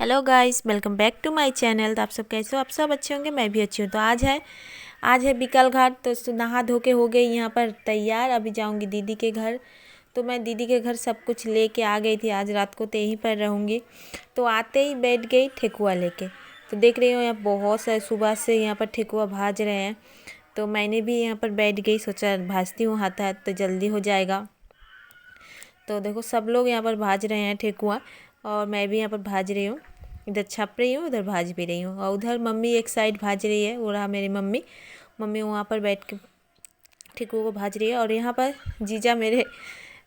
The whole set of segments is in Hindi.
Hello guys, welcome back to my channel. तो आप सब कैसे हो? आप सब अच्छे होंगे, मैं भी अच्छी हूँ। तो आज है बिकल घाट। तो नहा धो के हो गई यहाँ पर तैयार। अभी जाऊँगी दीदी के घर। तो मैं दीदी के घर सब कुछ लेके आ गई थी। आज रात को तो यहीं पर रहूँगी। तो आते ही बैठ गई ठेकुआ लेके। तो देख रही हो यहाँ बहुत सारे सुबह से यहाँ पर ठेकुआ भाज रहे हैं। तो मैंने भी यहाँ पर बैठ गई, सोचा भाजती हूँ हाथ हाथ तो जल्दी हो जाएगा। तो देखो सब लोग यहाँ पर भाज रहे हैं ठेकुआ और मैं भी यहाँ पर भाज रही हूँ। इधर छाप रही हूँ, उधर भाज भी रही हूँ। और उधर मम्मी एक साइड भाज रही है, वो रहा मेरी मम्मी। मम्मी वहाँ पर बैठ के ठेकुआ को भाज रही है। और यहाँ पर जीजा मेरे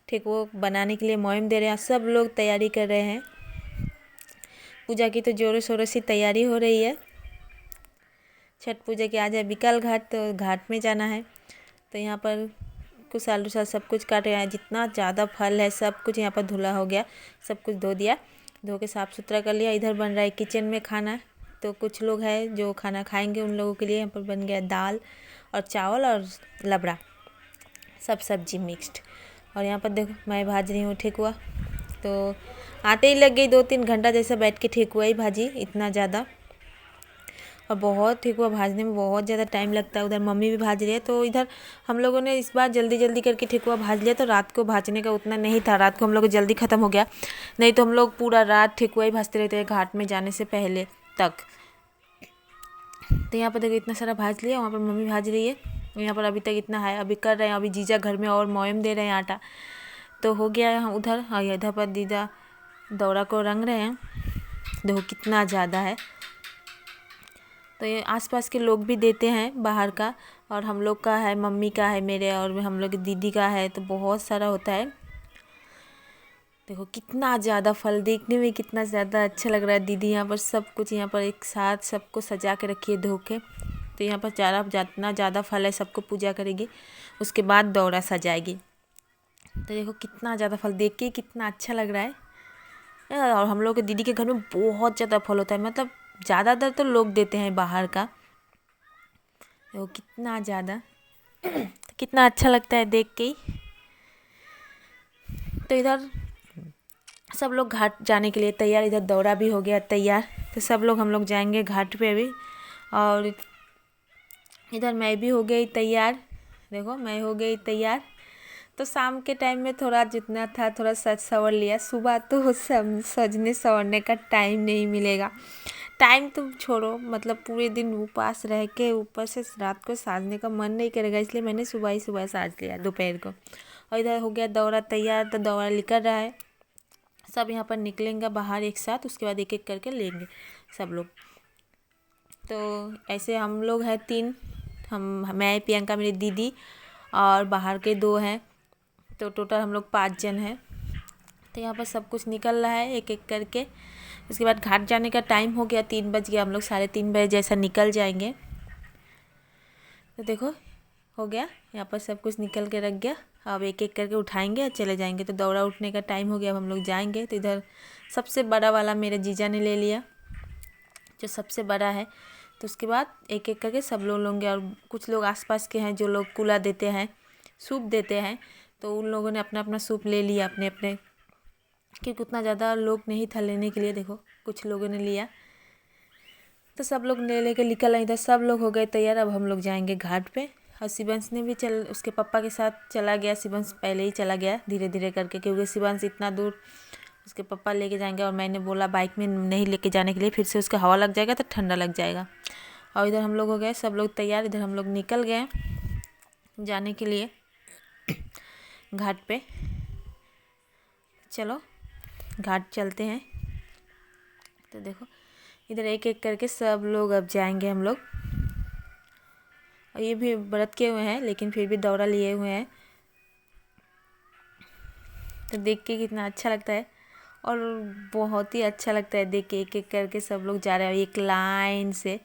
ठेकुआ बनाने के लिए मोयम दे रहे हैं। सब लोग तैयारी कर रहे हैं। पूजा की तो ज़ोरों शोरों से तैयारी हो रही है। छठ पूजा की आज है बिकल घाट, तो घाट में जाना है। तो यहाँ पर कुछ आलू सा सब कुछ काट रहे हैं। जितना ज़्यादा फल है सब कुछ यहाँ पर धुला हो गया, सब कुछ धो दिया, धो के साफ़ सुथरा कर लिया। इधर बन रहा है किचन में खाना। तो कुछ लोग हैं जो खाना खाएंगे, उन लोगों के लिए यहाँ पर बन गया दाल और चावल और लबड़ा, सब सब्जी मिक्स्ड। और यहाँ पर देखो मैं भाज रही हूँ ठेकुआ। तो आते ही लग गई 2-3 घंटा जैसा बैठ के ठेकुआ ही भाजी, इतना ज़्यादा। और बहुत ठेकुआ भाजने में बहुत ज़्यादा टाइम लगता है। उधर मम्मी भी भाज रही है। तो इधर हम लोगों ने इस बार जल्दी जल्दी करके ठेकुआ भाज लिया। तो रात को भाजने का उतना नहीं था, रात को हम लोग जल्दी ख़त्म हो गया। नहीं तो हम लोग पूरा रात ठेकुआ ही भाजते रहते हैं घाट में जाने से पहले तक। तो यहाँ पर देखो इतना सारा भाज लिया, वहाँ पर मम्मी भाज रही है। यहाँ पर अभी तक इतना है, अभी कर रहे हैं। अभी जीजा घर में और मोयम दे रहे हैं आटा। तो हो गया है उधर। हाँ, इधर पर दीदा दौरा को रंग रहे हैं। देखो कितना ज़्यादा है। तो ये आसपास के लोग भी देते हैं बाहर का, और हम लोग का है, मम्मी का है मेरे, और हम लोग की दीदी का है। तो बहुत सारा होता है। देखो कितना ज़्यादा फल, देखने में कितना ज़्यादा अच्छा लग रहा है। दीदी यहाँ पर सब कुछ यहाँ पर एक साथ सबको सजा के रखी है धो के। तो यहाँ पर जितना ज़्यादा फल है सबको पूजा करेगी, उसके बाद दौरा सजाएगी। तो देखो कितना ज़्यादा फल, देख के कितना अच्छा लग रहा है। और हम लोग के दीदी के घर में बहुत ज़्यादा फल होता है, मतलब ज़्यादातर तो लोग देते हैं बाहर का। देखो कितना ज़्यादा, तो कितना अच्छा लगता है देख के ही। तो इधर सब लोग घाट जाने के लिए तैयार। इधर दौरा भी हो गया तैयार। तो सब लोग हम लोग जाएंगे घाट पे अभी। और इधर मैं भी हो गई तैयार। देखो मैं हो गई तैयार। तो शाम के टाइम में थोड़ा जितना था थोड़ा सज सवर लिया। सुबह तो सजने संवरने का टाइम नहीं मिलेगा। टाइम तो छोड़ो, मतलब पूरे दिन उपवास रह के ऊपर से रात को साजने का मन नहीं करेगा, इसलिए मैंने सुबह ही सुबह साज लिया दोपहर को। और इधर हो गया दौरा तैयार। तो दौरा निकल रहा है, सब यहाँ पर निकलेंगे बाहर एक साथ, उसके बाद एक एक करके लेंगे सब लोग। तो ऐसे हम लोग हैं 3, मैं, प्रियंका, मेरी दीदी और बाहर के 2 हैं। तो टोटल हम लोग 5 जन हैं। तो यहाँ पर सब कुछ निकल रहा है एक एक करके। उसके बाद घाट जाने का टाइम हो गया, 3 बज गया। हम लोग 3:30 बजे जैसा निकल जाएंगे। तो देखो हो गया, यहाँ पर सब कुछ निकल के रख गया। अब एक एक करके उठाएंगे और चले जाएंगे। तो दौड़ा उठने का टाइम हो गया, अब हम लोग जाएंगे। तो इधर सबसे बड़ा वाला मेरे जीजा ने ले लिया, जो सबसे बड़ा है। तो उसके बाद एक एक करके सब लोग लेंगे। और कुछ लोग आसपास के हैं जो लोग कुला देते हैं, सूप देते हैं। तो उन लोगों ने अपना अपना सूप ले लिया अपने अपने, क्योंकि उतना ज़्यादा लोग नहीं था लेने के लिए। देखो कुछ लोगों ने लिया। तो सब लोग ले लेके निकल आए। इधर सब लोग हो गए तैयार, अब हम लोग जाएंगे घाट पे। और शिवंश ने भी उसके पापा के साथ चला गया। शिवंश पहले ही चला गया धीरे धीरे करके, क्योंकि शिवंश इतना दूर उसके पापा लेके जाएंगे। और मैंने बोला बाइक में नहीं लेके जाने के लिए, फिर से उसका हवा लग जाएगा तो ठंडा लग जाएगा। और इधर हम लोग हो गए सब लोग तैयार। इधर हम लोग निकल गए जाने के लिए घाट पे। चलो घाट चलते हैं। तो देखो इधर एक एक करके सब लोग अब जाएंगे हम लोग। और ये भी व्रत किए हुए हैं, लेकिन फिर भी दौरा लिए हुए हैं। तो देख के कितना अच्छा लगता है, और बहुत ही अच्छा लगता है देख के एक एक करके सब लोग जा रहे हैं एक लाइन से।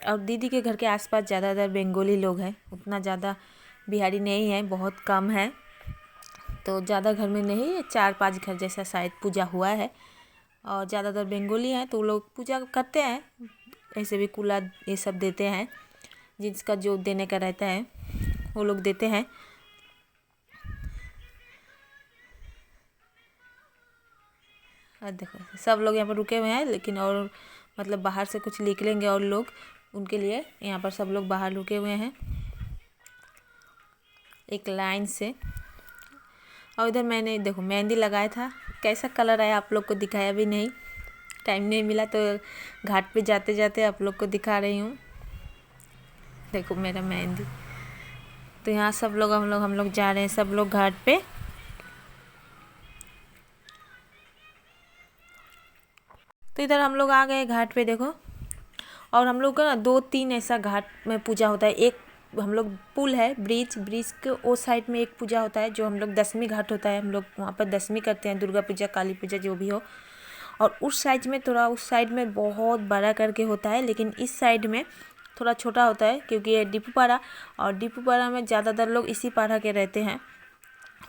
और दीदी के घर के आसपास ज़्यादातर बंगाली लोग हैं, उतना ज़्यादा बिहारी नहीं है, बहुत कम है। तो ज़्यादा घर में नहीं, 4-5 घर जैसा शायद पूजा हुआ है। और ज़्यादातर बंगाली हैं, तो वो लोग पूजा करते हैं। ऐसे भी कुला ये सब देते हैं, जिसका जो देने का रहता है वो लोग देते हैं। और देखो सब लोग यहाँ पर रुके हुए हैं, लेकिन और मतलब बाहर से कुछ निकलेंगे और लोग, उनके लिए यहाँ पर सब लोग बाहर रुके हुए हैं एक लाइन से। और इधर मैंने देखो मेहंदी लगाया था, कैसा कलर आया आप लोग को दिखाया भी नहीं, टाइम नहीं मिला तो घाट पे जाते जाते आप लोग को दिखा रही हूँ। देखो मेरा मेहंदी। तो यहाँ सब लोग हम लोग जा रहे हैं सब लोग घाट पे। तो इधर हम लोग आ गए घाट पे देखो। और हम लोग का ना 2-3 ऐसा घाट में पूजा होता है। एक हम लोग पुल है, ब्रिज के वो साइड में एक पूजा होता है जो हम लोग दशमी घाट होता है, हम लोग वहाँ पर दशमी करते हैं, दुर्गा पूजा काली पूजा जो भी हो। और उस साइड में बहुत बड़ा करके होता है, लेकिन इस साइड में थोड़ा छोटा होता है क्योंकि ये डिपूपाड़ा, और डिपूपाड़ा में ज़्यादातर लोग इसी पाड़ा के रहते हैं,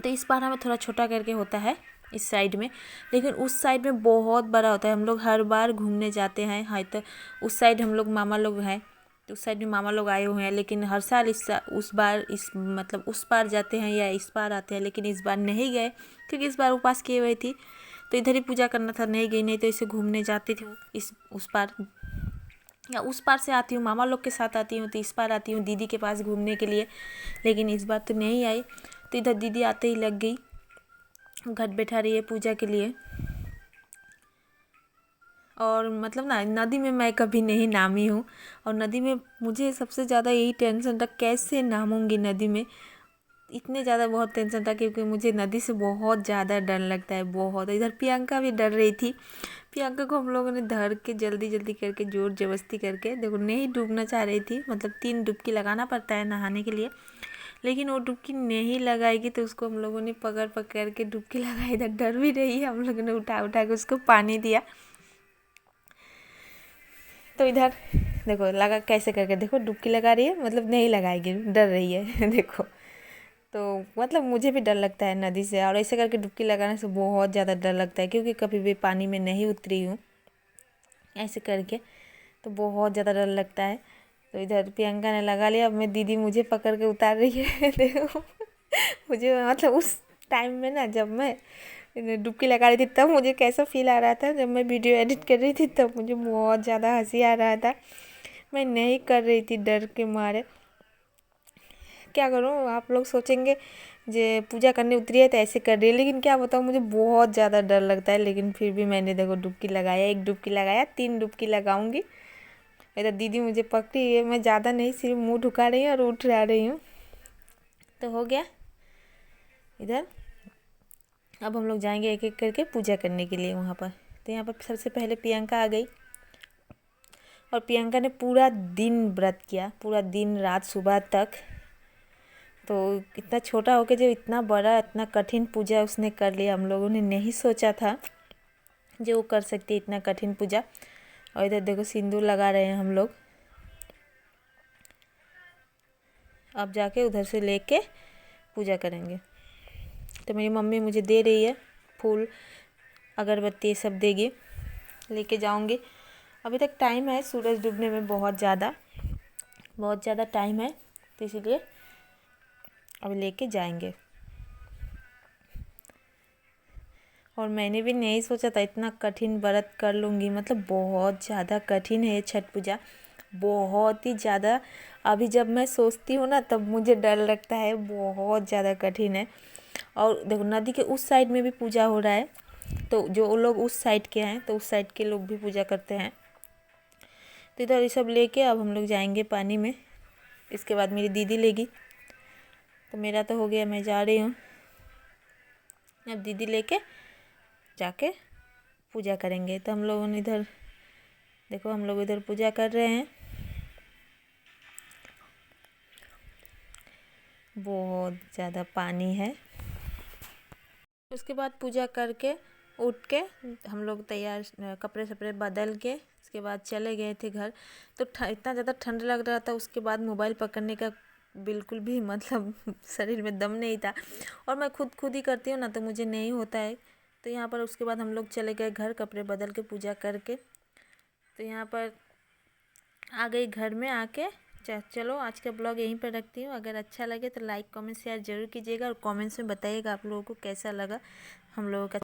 तो इस पाड़ा में थोड़ा छोटा करके होता है इस साइड में। लेकिन उस साइड में बहुत बड़ा होता है, हम लोग हर बार घूमने जाते हैं। हाँ तो उस साइड हम लोग मामा लोग हैं, तो उस साइड में मामा लोग आए हुए हैं, लेकिन हर साल उस पार जाते हैं या इस पार आते हैं, लेकिन इस बार नहीं गए क्योंकि इस बार उपास किए हुए थी, तो इधर ही पूजा करना था, नहीं गई। नहीं तो इसे घूमने जाती थी उस पार, या उस पार से आती हूँ मामा लोग के साथ आती हूँ, तो इस पार आती हूँ दीदी के पास घूमने के लिए, लेकिन इस बार तो नहीं आई। तो इधर दीदी आते ही लग गई, घट बैठा रही है पूजा के लिए। और मतलब ना नदी में मैं कभी नहीं नामी हूँ, और नदी में मुझे सबसे ज़्यादा यही टेंशन था कैसे नामूंगी नदी में, इतने ज़्यादा बहुत टेंशन था क्योंकि मुझे नदी से बहुत ज़्यादा डर लगता है बहुत। इधर प्रियंका भी डर रही थी, प्रियंका को हम लोगों ने धर के जल्दी जल्दी करके जोर जबरदस्ती करके, देखो नहीं डूबना चाह रही थी, मतलब 3 डुबकी लगाना पड़ता है नहाने के लिए, लेकिन वो डुबकी नहीं लगाएगी, तो उसको हम लोगों ने पकड़ के डुबकी लगाई। इधर डर भी रही है, हम लोगों ने उठा के उसको पानी दिया। तो इधर देखो लगा कैसे करके, देखो डुबकी लगा रही है, मतलब नहीं लगाएगी, डर रही है देखो। तो मतलब मुझे भी डर लगता है नदी से, और ऐसे करके डुबकी लगाने से बहुत ज़्यादा डर लगता है क्योंकि कभी भी पानी में नहीं उतरी हूँ ऐसे करके, तो बहुत ज़्यादा डर लगता है। तो इधर प्रियंका ने लगा लिया, अब मैं दीदी मुझे पकड़ के उतार रही है देखो मुझे मतलब उस टाइम में ना जब मैं डुबकी लगा रही थी तब मुझे कैसा फील आ रहा था, जब मैं वीडियो एडिट कर रही थी तब मुझे बहुत ज़्यादा हंसी आ रहा था। मैं नहीं कर रही थी डर के मारे, क्या करूँ, आप लोग सोचेंगे जे पूजा करने उतरी है तो ऐसे कर रही है, लेकिन क्या बताऊँ मुझे बहुत ज़्यादा डर लगता है। लेकिन फिर भी मैंने देखो डुबकी लगाया, 1 डुबकी लगाया, 3 डुबकी लगाऊंगी। इधर दीदी मुझे पकड़ी है, मैं ज़्यादा नहीं, सिर्फ मुंह ढुका रही हूँ और उठ रही हूँ, तो हो गया। इधर अब हम लोग जाएंगे एक एक करके पूजा करने के लिए वहाँ पर। तो यहाँ पर सबसे पहले प्रियंका आ गई, और प्रियंका ने पूरा दिन व्रत किया, पूरा दिन रात सुबह तक। तो इतना छोटा होकर जो इतना बड़ा इतना कठिन पूजा उसने कर लिया, हम लोगों ने नहीं सोचा था जो वो कर सकती है इतना कठिन पूजा। और इधर देखो सिंदूर लगा रहे हैं हम लोग, अब जाके उधर से लेके पूजा करेंगे। तो मेरी मम्मी मुझे दे रही है फूल अगरबत्ती, ये सब देगी, लेके जाऊंगी। अभी तक टाइम है सूरज डूबने में, बहुत ज़्यादा टाइम है, तो इसीलिए अब लेके जाएंगे। और मैंने भी नहीं सोचा था इतना कठिन व्रत कर लूँगी, मतलब बहुत ज़्यादा कठिन है ये छठ पूजा, बहुत ही ज़्यादा। अभी जब मैं सोचती हूँ ना तब मुझे डर लगता है, बहुत ज़्यादा कठिन है। और देखो नदी के उस साइड में भी पूजा हो रहा है, तो जो लोग उस साइड के हैं तो उस साइड के लोग भी पूजा करते हैं। तो इधर ये सब लेके अब हम लोग जाएंगे पानी में, इसके बाद मेरी दीदी लेगी। तो मेरा तो हो गया, मैं जा रही हूँ, अब दीदी लेके जाके पूजा करेंगे। तो हम लोगों ने इधर देखो, हम लोग इधर पूजा कर रहे हैं, बहुत ज़्यादा पानी है। उसके बाद पूजा करके उठ के हम लोग तैयार, कपड़े सपड़े बदल के उसके बाद चले गए थे घर। तो इतना ज़्यादा ठंड लग रहा था, उसके बाद मोबाइल पकड़ने का बिल्कुल भी मतलब शरीर में दम नहीं था, और मैं खुद ही करती हूँ ना तो मुझे नहीं होता है। तो यहाँ पर उसके बाद हम लोग चले गए घर, कपड़े बदल के पूजा करके। तो यहाँ पर आ गई घर में आके। चलो आज का ब्लॉग यहीं पर रखती हूँ, अगर अच्छा लगे तो लाइक कमेंट शेयर ज़रूर कीजिएगा, और कमेंट्स में बताइएगा आप लोगों को कैसा लगा हम लोगों का